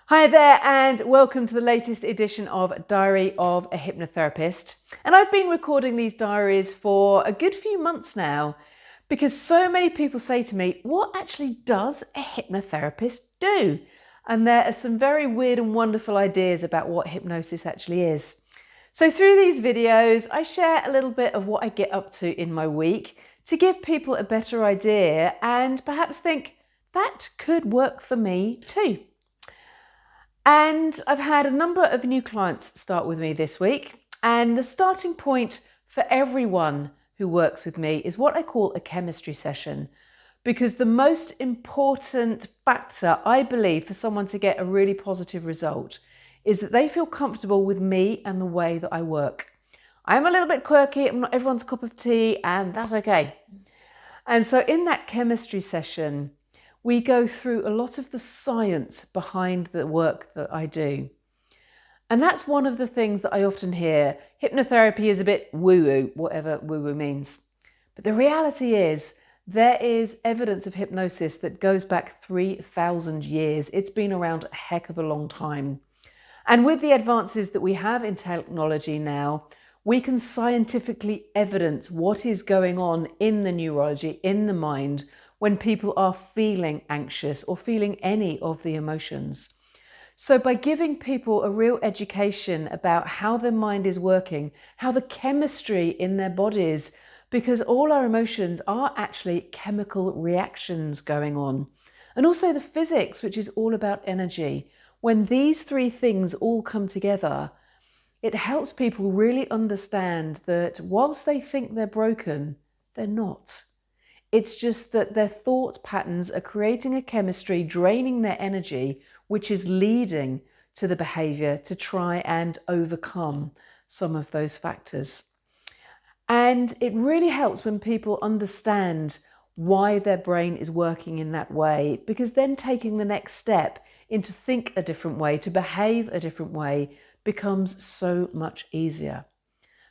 Hi there and welcome to the latest edition of Diary of a Hypnotherapist. And I've been recording these diaries for a good few months now because so many people say to me, what actually does a hypnotherapist do? And there are some very weird and wonderful ideas about what hypnosis actually is. So through these videos, I share a little bit of what I get up to in my week to give people a better idea and perhaps think that could work for me too. And I've had a number of new clients start with me this week. And the starting point for everyone who works with me is what I call a chemistry session. Because the most important factor, I believe, for someone to get a really positive result is that they feel comfortable with me and the way that I work. I'm a little bit quirky, I'm not everyone's cup of tea, and that's okay. And so in that chemistry session, we go through a lot of the science behind the work that I do. And that's one of the things that I often hear. Hypnotherapy is a bit woo-woo, whatever woo-woo means. But the reality is there is evidence of hypnosis that goes back 3,000 years. It's been around a heck of a long time. And with the advances that we have in technology now, we can scientifically evidence what is going on in the neurology, in the mind, when people are feeling anxious or feeling any of the emotions. So by giving people a real education about how their mind is working, how the chemistry in their bodies, because all our emotions are actually chemical reactions going on. And also the physics, which is all about energy. When these three things all come together, it helps people really understand that whilst they think they're broken, they're not. It's just that their thought patterns are creating a chemistry, draining their energy, which is leading to the behavior to try and overcome some of those factors. And it really helps when people understand why their brain is working in that way, because then taking the next step into think a different way, to behave a different way, becomes so much easier.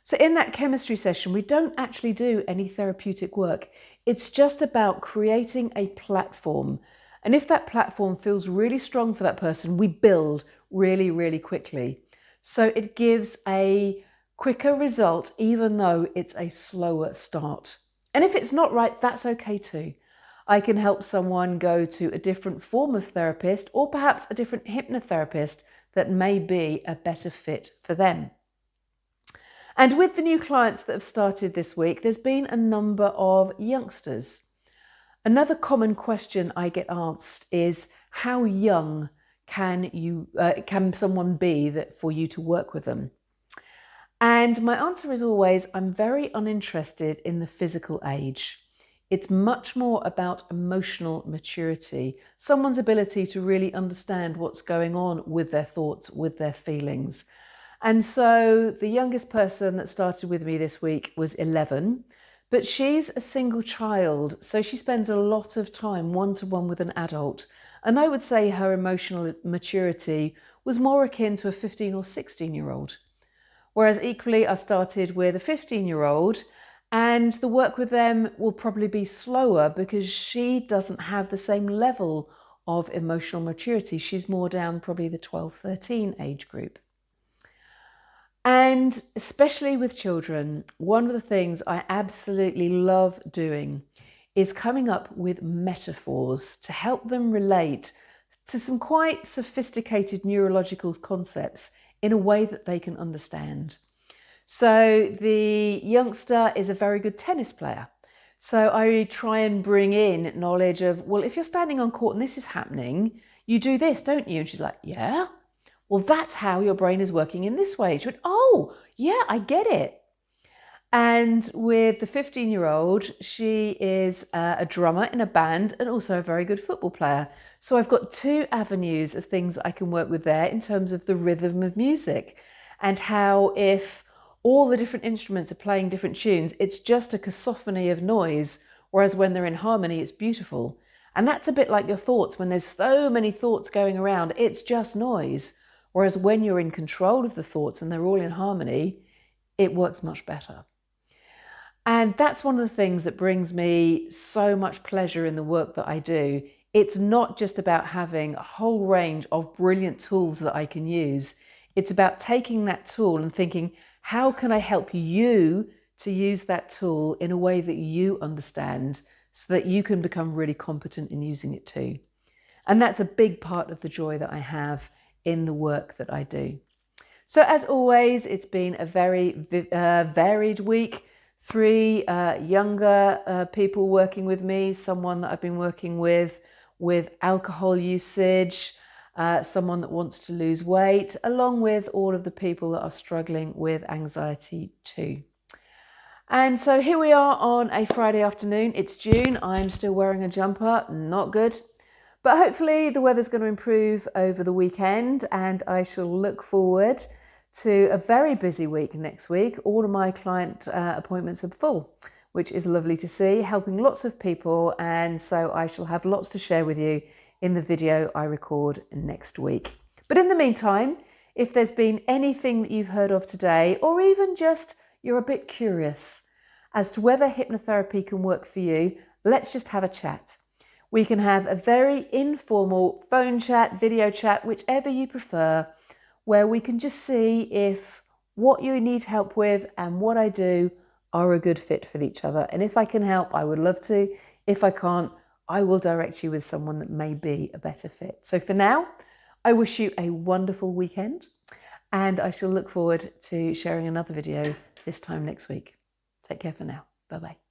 So in that chemistry session, we don't actually do any therapeutic work. It's just about creating a platform. And if that platform feels really strong for that person, we build really, really quickly. So it gives a quicker result, even though it's a slower start. And if it's not right, that's okay too. I can help someone go to a different form of therapist or perhaps a different hypnotherapist that may be a better fit for them. And with the new clients that have started this week, there's been a number of youngsters. Another common question I get asked is, how young can someone be for you to work with them? And my answer is always, I'm very uninterested in the physical age. It's much more about emotional maturity, someone's ability to really understand what's going on with their thoughts, with their feelings. And so the youngest person that started with me this week was 11, but she's a single child, so she spends a lot of time one-to-one with an adult. And I would say her emotional maturity was more akin to a 15 or 16-year-old. Whereas equally, I started with a 15-year-old, and the work with them will probably be slower because she doesn't have the same level of emotional maturity. She's more down probably the 12, 13 age group. And especially with children, one of the things I absolutely love doing is coming up with metaphors to help them relate to some quite sophisticated neurological concepts in a way that they can understand. So the youngster is a very good tennis player. So I try and bring in knowledge of, well, if you're standing on court and this is happening, you do this, don't you? And she's like, yeah. Well, that's how your brain is working in this way. She went, oh, yeah, I get it. And with the 15-year-old, she is a drummer in a band and also a very good football player. So I've got two avenues of things that I can work with there in terms of the rhythm of music and how if all the different instruments are playing different tunes, it's just a cacophony of noise, whereas when they're in harmony, it's beautiful. And that's a bit like your thoughts. When there's so many thoughts going around, it's just noise. Whereas when you're in control of the thoughts and they're all in harmony, it works much better. And that's one of the things that brings me so much pleasure in the work that I do, It's not just about having a whole range of brilliant tools that I can use. It's about taking that tool and thinking, how can I help you to use that tool in a way that you understand so that you can become really competent in using it too? And that's a big part of the joy that I have in the work that I do. So as always, it's been a very varied week. 3 younger people working with me, someone that I've been working with alcohol usage, someone that wants to lose weight, along with all of the people that are struggling with anxiety too. And so here we are on a Friday afternoon. It's June. I'm still wearing a jumper. Not good. But hopefully the weather's going to improve over the weekend, and I shall look forward to a very busy week next week. All of my client appointments are full, which is lovely to see, helping lots of people. And so I shall have lots to share with you in the video I record next week. But in the meantime, if there's been anything that you've heard of today, or even just you're a bit curious as to whether hypnotherapy can work for you, let's just have a chat. We can have a very informal phone chat, video chat, whichever you prefer, where we can just see if what you need help with and what I do are a good fit for each other. And if I can help, I would love to. If I can't, I will direct you with someone that may be a better fit. So for now, I wish you a wonderful weekend, and I shall look forward to sharing another video this time next week. Take care for now. Bye-bye.